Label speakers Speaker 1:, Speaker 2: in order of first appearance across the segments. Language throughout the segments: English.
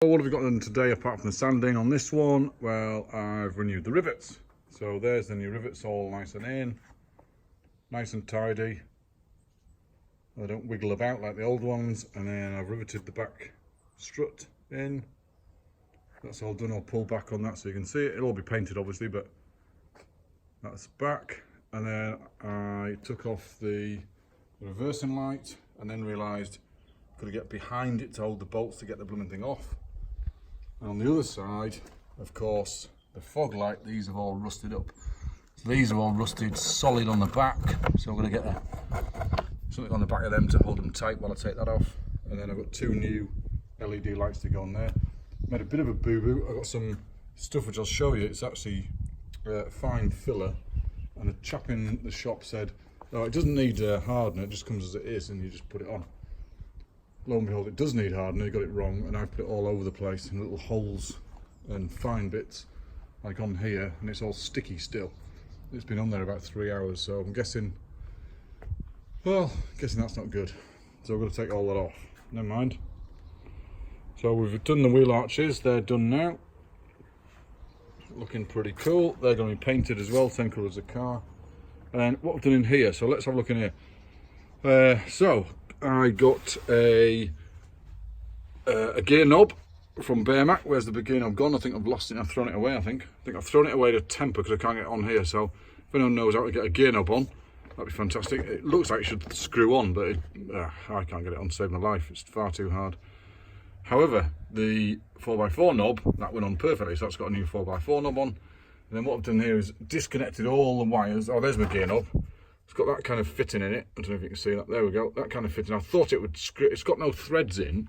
Speaker 1: So what have we got done today apart from the sanding on this one? Well, I've renewed the rivets. So there's the new rivets, all nice and in, nice and tidy. They don't wiggle about like the old ones. And then I've riveted the back strut in. That's all done. I'll pull back on that so you can see it. It'll all be painted obviously, but that's back. And then I took off the reversing light and then realised I've got to get behind it to hold the bolts to get the blooming thing off. And on the other side, of course, the fog light, these have all rusted up. So these are all rusted solid on the back. So I'm going to get something on the back of them to hold them tight while I take that off. And then I've got two new LED lights to go on there. Made a bit of a boo-boo. I've got some stuff which I'll show you. It's actually fine filler. And a chap in the shop said, oh, it doesn't need hardener, it just comes as it is and you just put it on. Lo and behold, it does need hardener, he got it wrong, and I've put it all over the place in little holes and fine bits, like on here, and it's all sticky still. It's been on there about 3 hours, so I'm guessing, well, guessing that's not good. So I've got to take all that off. Never mind. So we've done the wheel arches, they're done now. Looking pretty cool. They're going to be painted as well, same colour as the car. And what I've done in here, so let's have a look in here. So I got a gear knob from Bearmac. Where's the big gear knob gone? I think I've lost it and I've thrown it away. I think I've thrown it away to temper because I can't get it on here. So if anyone knows how to get a gear knob on, that'd be fantastic. It looks like it should screw on, but I can't get it on to save my life. It's far too hard. However, the 4x4 knob, that went on perfectly, so that's got a new 4x4 knob on. And then what I've done here is disconnected all the wires. Oh, there's my gear knob. It's got that kind of fitting in it. I don't know if you can see that. There we go. That kind of fitting. I thought it would screw. It's got no threads in,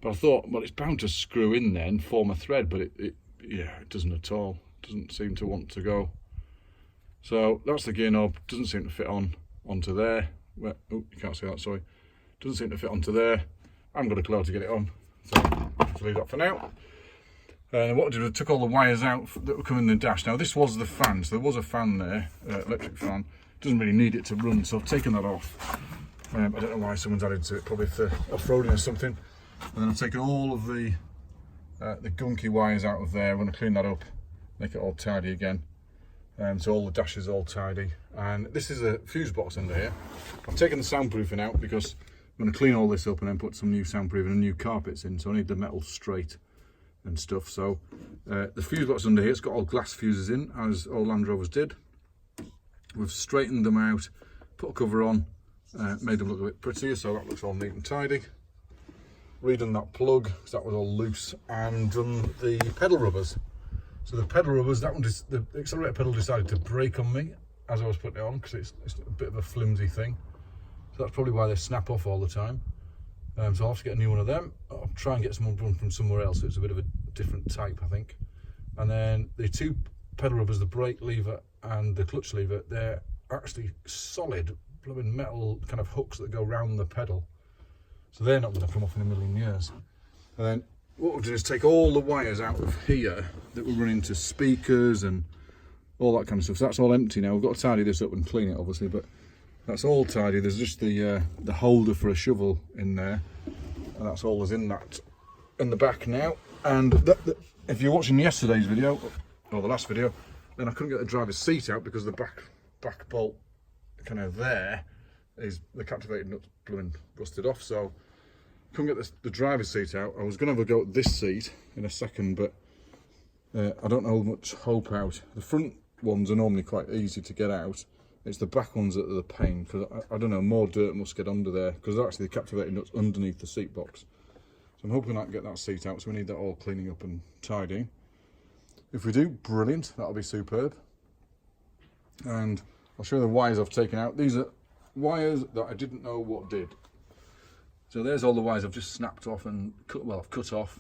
Speaker 1: but I thought, well, it's bound to screw in then, form a thread, but it doesn't at all. It doesn't seem to want to go. So that's the gear knob. Doesn't seem to fit onto there. Oh, you can't see that. Sorry. Doesn't seem to fit onto there. I haven't got a clue how to get it on. So I'll leave that for now. And what I did was I took all the wires out that were coming in the dash. Now this was the fan, so there was a fan there, electric fan. Doesn't really need it to run, so I've taken that off. I don't know why someone's added to it, probably for off-roading or something. And then I've taken all of the gunky wires out of there. I'm going to clean that up, make it all tidy again. So all the dash is all tidy. And this is a fuse box under here. I've taken the soundproofing out because I'm going to clean all this up and then put some new soundproofing and new carpets in, so I need the metal straight and stuff. So the fuse box under here, it's got all glass fuses in, as all Land Rovers did. We've straightened them out, put a cover on, made them look a bit prettier, so that looks all neat and tidy. Redone that plug, because that was all loose, and done the pedal rubbers. So the pedal rubbers, that one, the accelerator pedal decided to break on me as I was putting it on, because it's a bit of a flimsy thing. So that's probably why they snap off all the time. So I'll have to get a new one of them. I'll try and get someone from somewhere else. So it's a bit of a different type, I think. And then the two pedal rubbers, the brake lever and the clutch lever, they're actually solid, blooming metal kind of hooks that go round the pedal. So they're not going to come off in a million years. And then what we'll do is take all the wires out of here that will run into speakers and all that kind of stuff. So that's all empty now. We've got to tidy this up and clean it, obviously, but that's all tidy. There's just the holder for a shovel in there, and that's all that's in the back now. And if you're watching yesterday's video or the last video, then I couldn't get the driver's seat out because the back bolt kind of there is the captivated nut blooming rusted off. So couldn't get the driver's seat out. I was going to have a go at this seat in a second, but I don't hold much hope out. The front ones are normally quite easy to get out. It's the back ones that are the pain, because I don't know, more dirt must get under there, because they're actually the captivated nuts underneath the seat box. So I'm hoping I can get that seat out, so we need that all cleaning up and tidying. If we do, brilliant, that'll be superb. And I'll show you the wires I've taken out. These are wires that I didn't know what did. So there's all the wires I've just snapped off and I've cut off,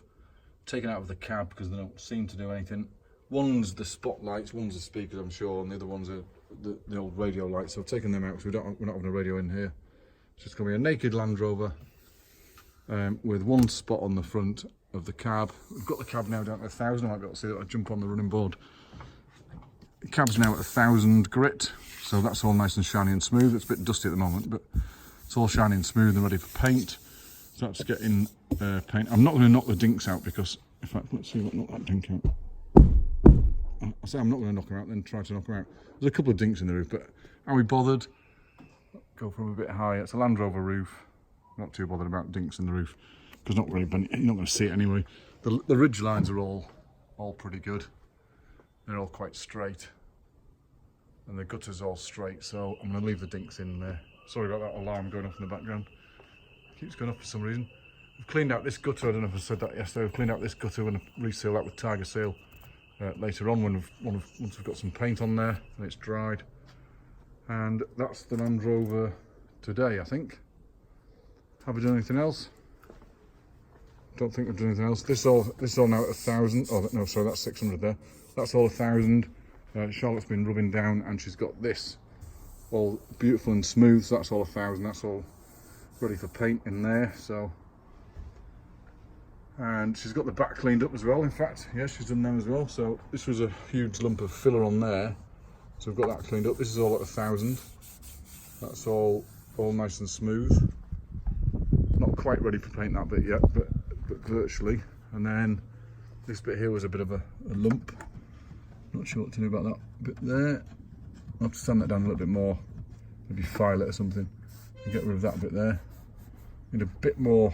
Speaker 1: taken out of the cab because they don't seem to do anything. One's the spotlights, one's the speakers, I'm sure, and the other ones are the old radio lights. So I've taken them out, so we're not having a radio in here. It's just going to be a naked Land Rover with one spot on the front of the cab. We've got the cab now down to 1,000. I might be able to see that I jump on the running board. The cab's now at 1,000 grit, so that's all nice and shiny and smooth. It's a bit dusty at the moment, but it's all shiny and smooth and ready for paint. starts getting paint. I'm not going to knock the dinks out because, in fact, let's see what knock that dink out. I say I'm not going to knock them out, then try to knock them out. There's a couple of dinks in the roof, but are we bothered? Go from a bit higher. It's a LandRover roof. Not too bothered about dinks in the roof because not really. You're not going to see it anyway. The ridge lines are all pretty good. They're all quite straight, and the gutter's all straight. So I'm going to leave the dinks in there. Sorry about that alarm going off in the background. It keeps going off for some reason. I've cleaned out this gutter. I don't know if I said that yesterday. I've cleaned out this gutter and reseal that with Tiger Seal later on once we've got some paint on there and it's dried. And that's the LandRover today, I think. Have we done anything else? Don't think we've done anything else. This all now at 1,000. Oh no, sorry, that's 600 there. That's all 1,000. Charlotte's been rubbing down, and she's got this all beautiful and smooth. So that's all 1,000. That's all ready for paint in there. So, and she's got the back cleaned up as well. In fact, yeah, she's done them as well. So this was a huge lump of filler on there. So we've got that cleaned up. This is all at 1,000. That's all nice and smooth. Not quite ready for paint that bit yet, but virtually. And then this bit here was a bit of a lump. Not sure what to do about that bit there. I'll have to sand that down a little bit more. Maybe file it or something. And get rid of that bit there. Need a bit more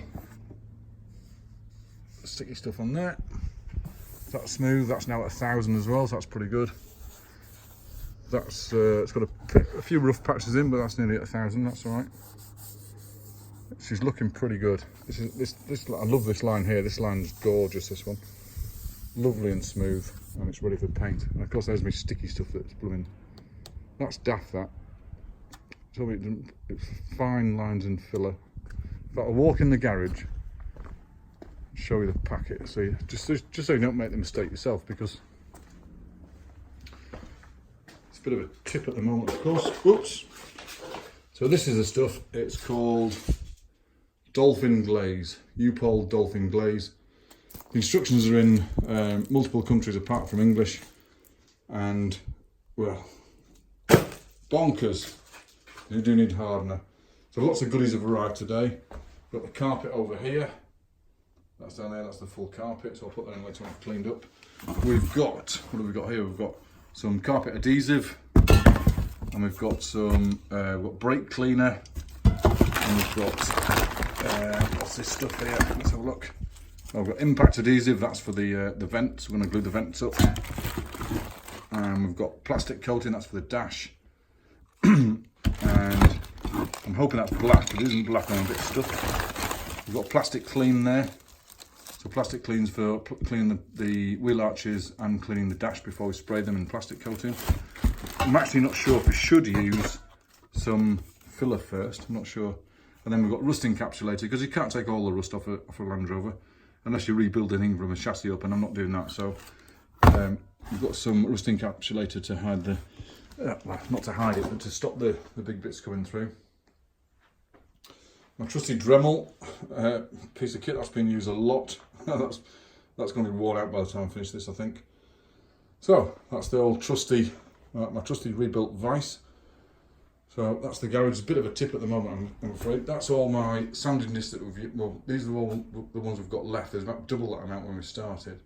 Speaker 1: sticky stuff on there. That's smooth. That's now at 1,000 as well, so that's pretty good. That's it's got a few rough patches in, but that's nearly at 1,000. That's all right. She's looking pretty good. This I love this line here. This line's gorgeous. This one, lovely and smooth, and it's ready for paint. And of course, there's my sticky stuff that's blooming. That's daft. That. It's fine lines and filler. In fact, I'll walk in the garage, show you the packet. So just so you don't make the mistake yourself, because it's a bit of a tip at the moment, of course. Whoops. So this is the stuff. It's called Dolphin Glaze, U-Pole Dolphin Glaze. The instructions are in multiple countries apart from English, and well, bonkers. You do need hardener. So lots of goodies have arrived today. Got the carpet over here. That's down there. That's the full carpet. So I'll put that in later when I've cleaned up. We've got, what have we got here? We've got some carpet adhesive, and we've got some we've got brake cleaner, and we've got what's this stuff here? Let's have a look. Oh, we've got impact adhesive. That's for the vents. We're going to glue the vents up. And we've got plastic coating. That's for the dash. And I'm hoping that's black. It isn't black. I'm a bit stuck. We've got plastic clean there. So plastic cleans for cleaning the wheel arches and cleaning the dash before we spray them in plastic coating. I'm actually not sure if we should use some filler first. I'm not sure. And then we've got rust encapsulator, because you can't take all the rust off a LandRover unless you rebuild anything from a chassis up, and I'm not doing that. So we've got some rust encapsulator to hide the, well, not to hide it, but to stop the big bits coming through. My trusty Dremel piece of kit that's been used a lot. that's going to be worn out by the time I finish this, I think. So that's the old trusty, my trusty rebuilt vise. So that's the garage. It's a bit of a tip at the moment, I'm afraid. That's all my sanding discs that we've, well, these are all the ones we've got left. There's about double that amount when we started.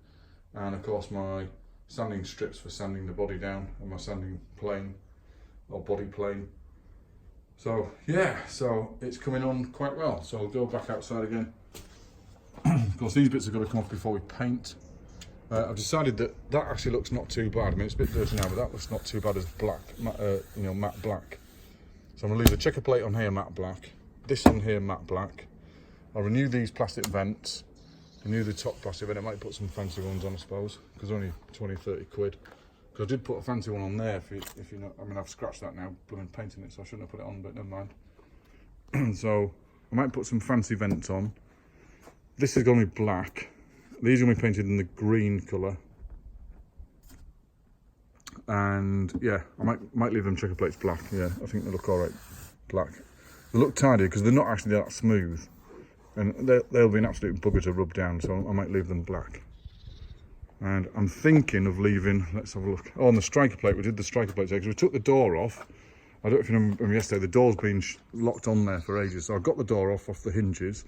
Speaker 1: And of course my sanding strips for sanding the body down, and my sanding plane, or body plane. So yeah, so it's coming on quite well. So I'll go back outside again. Of course, these bits have got to come off before we paint. I've decided that actually looks not too bad. I mean, it's a bit dirty now, but that looks not too bad as black, matte black. So I'm going to leave the checker plate on here matte black, this on here matte black. I'll renew these plastic vents, renew the top plastic vent. I might put some fancy ones on, I suppose, because they're only 20-30 quid. Because I did put a fancy one on there, if you know, I mean, I've scratched that now, blooming painting it, so I shouldn't have put it on, but never mind. So I might put some fancy vents on. This is going to be black. These are going to be painted in the green colour. And yeah, I might leave them checker plates black. Yeah, I think they look all right black. They look tidy because they're not actually that smooth, and they'll be an absolute bugger to rub down. So I might leave them black. And I'm thinking of leaving. Let's have a look. Oh, on the striker plate, we did the striker plate because we took the door off. I don't know if you remember yesterday. The door's been locked on there for ages, so I got the door off the hinges.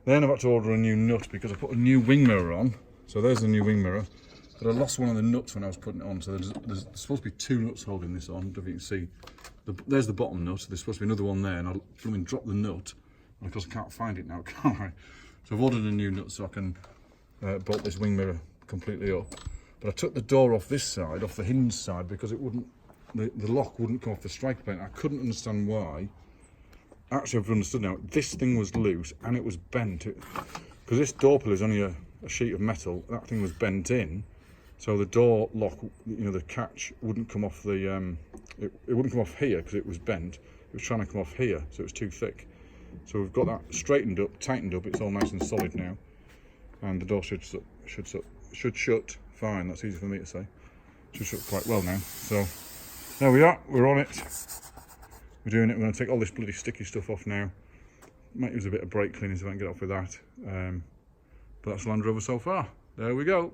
Speaker 1: Then I've had to order a new nut because I put a new wing mirror on. So there's the new wing mirror. But I lost one of the nuts when I was putting it on. So there's supposed to be 2 nuts holding this on. I don't know if you can see. There's the bottom nut. There's supposed to be another one there. And I dropped the nut. And of course I can't find it now, can I? So I've ordered a new nut so I can bolt this wing mirror completely up. But I took the door off this side, off the hinge side, because it wouldn't, the lock wouldn't come off the strike plate. I couldn't understand why. Actually, I've understood now. This thing was loose and it was bent. Because this door pull is only a sheet of metal. That thing was bent in, so the door lock, you know, the catch wouldn't come off the. It wouldn't come off here because it was bent. It was trying to come off here, so it was too thick. So we've got that straightened up, tightened up. It's all nice and solid now, and the door should shut fine. That's easy for me to say. Should shut quite well now. So there we are. We're on it. We're doing it. We're going to take all this bloody sticky stuff off now. Might use a bit of brake cleaning so I can get off with that. But that's LandRover so far. There we go.